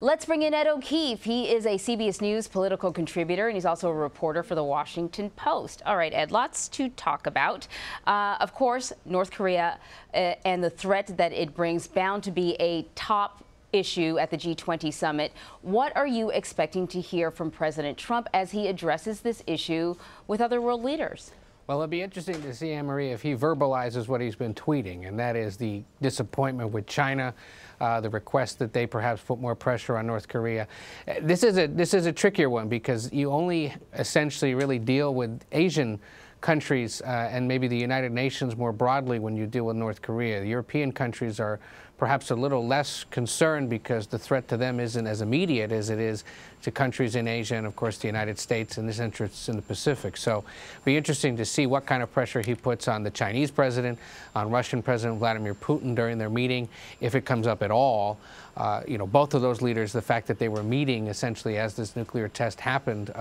Let's bring in Ed O'Keefe. He is a CBS News political contributor, and he's also a reporter for the Washington Post. All right, Ed, lots to talk about. Of course, North Korea and the threat that it brings bound to be a top issue at the G20 summit. What are you expecting to hear from President Trump as he addresses this issue with other world leaders? Well, it'll be interesting to see, Anne-Marie, if he verbalizes what he's been tweeting, and that is the disappointment with China, the request that they perhaps put more pressure on North Korea. This is a trickier one because you only essentially really deal with Asian countries and maybe the United Nations more broadly when you deal with North Korea. The European countries are perhaps a little less concerned because the threat to them isn't as immediate as it is to countries in Asia and, of course, the United States and his interests in the Pacific. So it'll be interesting to see what kind of pressure he puts on the Chinese president, on Russian President Vladimir Putin during their meeting, if it comes up at all. Both of those leaders, the fact that they were meeting essentially as this nuclear test happened,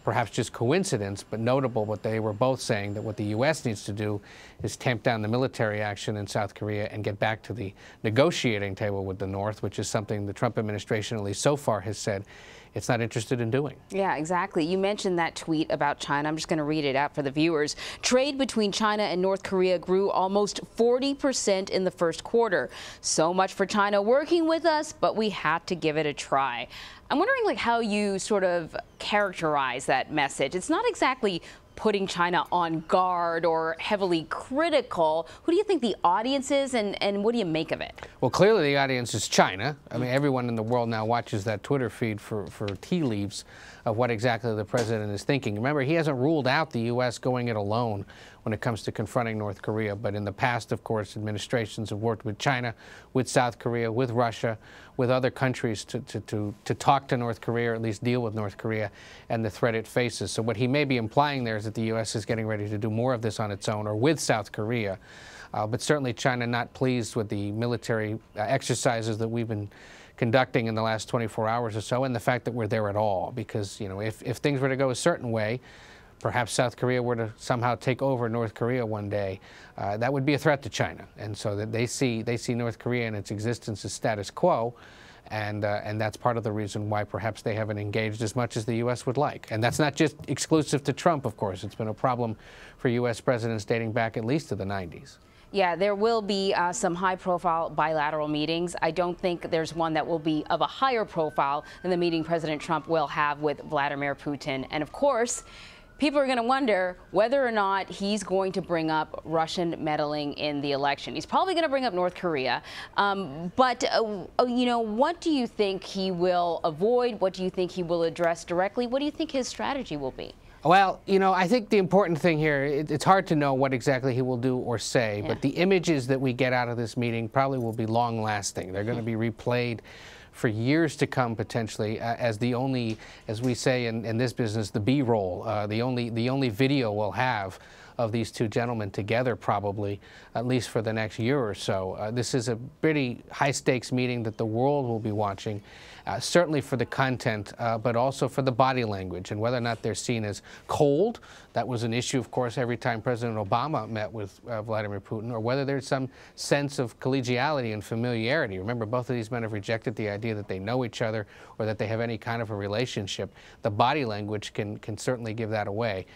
perhaps just coincidence, but notable, but they were both saying that what the U.S. needs to do is tamp down the military action in South Korea and get back to the negotiating table with the North, which is something the Trump administration, at least so far, has said it's not interested in doing. Yeah, exactly. You mentioned that tweet about China. I'm just going to read it out for the viewers. Trade between China and North Korea grew almost 40% in the first quarter. So much for China working with us, but we had to give it a try. I'm wondering how you sort of characterize that message. It's not exactly putting China on guard or heavily critical. Who do you think the audience is, and what do you make of it? Well, clearly the audience is China. I mean, everyone in the world now watches that Twitter feed for tea leaves of what exactly the president is thinking. Remember, he hasn't ruled out the U.S. going it alone when it comes to confronting North Korea. But in the past, of course, administrations have worked with China, with South Korea, with Russia, with other countries to talk to North Korea, or at least deal with North Korea and the threat it faces. So what he may be implying there is that the U.S. is getting ready to do more of this on its own or with South Korea. But certainly China not pleased with the military exercises that we've been conducting in the last 24 hours or so, and the fact that we're there at all. Because, if things were to go a certain way, perhaps South Korea were to somehow take over North Korea one day, that would be a threat to China. And so that they see North Korea and its existence as status quo, and that's part of the reason why perhaps they haven't engaged as much as the U.S. would like. And that's not just exclusive to Trump, of course. It's been a problem for U.S. presidents dating back at least to the 90s. Yeah, there will be some high-profile bilateral meetings. I don't think there's one that will be of a higher profile than the meeting President Trump will have with Vladimir Putin. And of course, people are going to wonder whether or not he's going to bring up Russian meddling in the election. He's probably going to bring up North Korea. But what do you think he will avoid? What do you think he will address directly? What do you think his strategy will be? Well, I think the important thing here, it's hard to know what exactly he will do or say, but the images that we get out of this meeting probably will be long-lasting. They're going to be replayed for years to come, potentially, as the only, as we say in this business, the B-roll, the only video we'll have of these two gentlemen together, probably, at least for the next year or so. This is a pretty high-stakes meeting that the world will be watching, certainly for the content, but also for the body language and whether or not they're seen as cold. That was an issue, of course, every time President Obama met with Vladimir Putin, or whether there's some sense of collegiality and familiarity. Remember, both of these men have rejected the idea that they know each other or that they have any kind of a relationship. The body language can certainly give that away.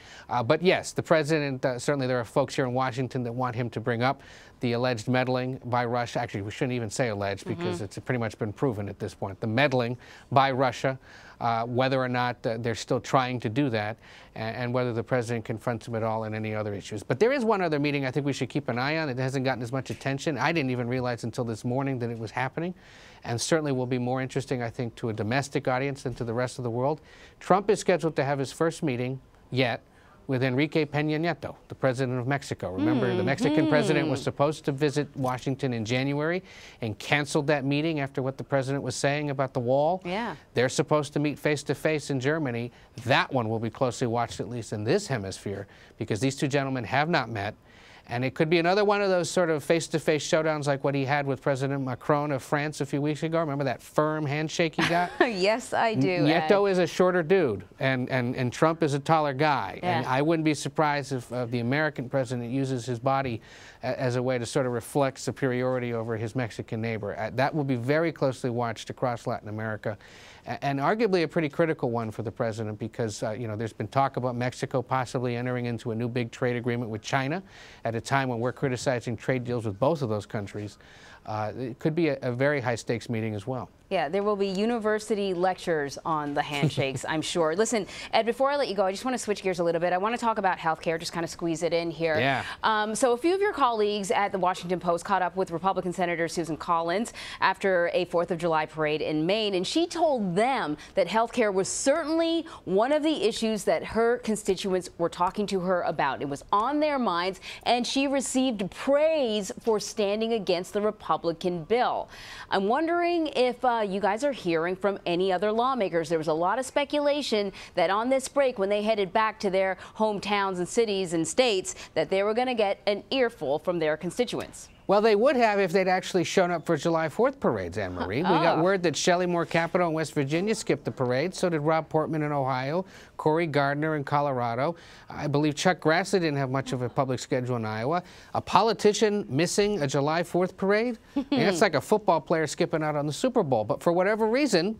But yes, the president, certainly there are folks here in Washington that want him to bring up the alleged meddling by Russia. Actually, we shouldn't even say alleged because it's pretty much been proven at this point. The meddling by Russia, whether or not they're still trying to do that, and whether the president confronts him at all in any other issues. But there is one other meeting I think we should keep an eye on. It hasn't gotten as much attention. I didn't even realize until this morning that it was happening, and certainly will be more interesting, I think, to a domestic audience than to the rest of the world. Trump is scheduled to have his first meeting yet with Enrique Peña Nieto, the president of Mexico. Remember, the Mexican president was supposed to visit Washington in January and canceled that meeting after what the president was saying about the wall. Yeah. They're supposed to meet face-to-face in Germany. That one will be closely watched, at least in this hemisphere, because these two gentlemen have not met. And it could be another one of those sort of face-to-face showdowns like what he had with President Macron of France a few weeks ago. Remember that firm handshake he got? Yes, I do. Nieto is a shorter dude, and Trump is a taller guy. Yeah. And I wouldn't be surprised if the American president uses his body as a way to sort of reflect superiority over his Mexican neighbor. That will be very closely watched across Latin America, and arguably a pretty critical one for the president because, you know, there's been talk about Mexico possibly entering into a new big trade agreement with China at a time when we're criticizing trade deals with both of those countries. It could be a very high-stakes meeting as well. Yeah, there will be university lectures on the handshakes, I'm sure. Listen, Ed, before I let you go, I just want to switch gears a little bit. I want to talk about healthcare, just kind of squeeze it in here. Yeah. So a few of your colleagues at the Washington Post caught up with Republican Senator Susan Collins after a 4th of July parade in Maine, and she told them that healthcare was certainly one of the issues that her constituents were talking to her about. It was on their minds, and she received praise for standing against the Republican bill. I'm wondering if you guys are hearing from any other lawmakers. There was a lot of speculation that on this break, when they headed back to their hometowns and cities and states, that they were going to get an earful from their constituents. Well, they would have if they'd actually shown up for July 4th parades, Anne-Marie. We got word that Shelley Moore Capito in West Virginia skipped the parade. So did Rob Portman in Ohio, Cory Gardner in Colorado. I believe Chuck Grassley didn't have much of a public schedule in Iowa. A politician missing a July 4th parade? It's like a football player skipping out on the Super Bowl. But for whatever reason,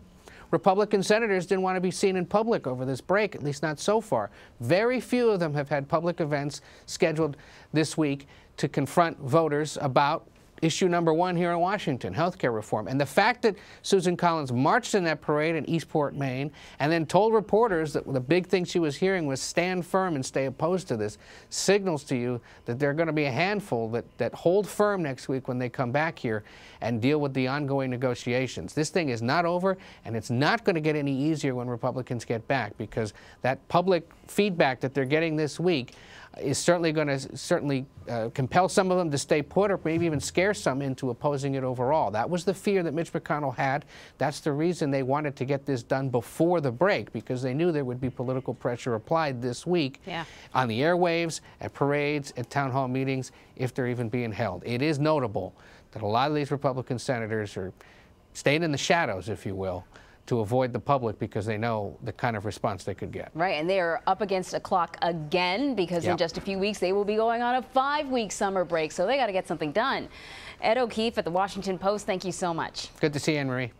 Republican senators didn't want to be seen in public over this break, at least not so far. Very few of them have had public events scheduled this week to confront voters about issue number one here in Washington, healthcare reform. And the fact that Susan Collins marched in that parade in Eastport, Maine, and then told reporters that the big thing she was hearing was stand firm and stay opposed to this, signals to you that there are going to be a handful that hold firm next week when they come back here and deal with the ongoing negotiations. This thing is not over, and it's not going to get any easier when Republicans get back, because that public feedback that they're getting this week is certainly going to compel some of them to stay put, or maybe even scare some into opposing it overall. That was the fear that Mitch McConnell had. That's the reason they wanted to get this done before the break, because they knew there would be political pressure applied this week on the airwaves, at parades, at town hall meetings, if they're even being held. It is notable that a lot of these Republican senators are staying in the shadows, if you will, to avoid the public, because they know the kind of response they could get. Right, and they are up against a clock again, because in just a few weeks they will be going on a 5-week summer break, so they got to get something done. Ed O'Keefe at the Washington Post, thank you so much. Good to see you, Anne-Marie.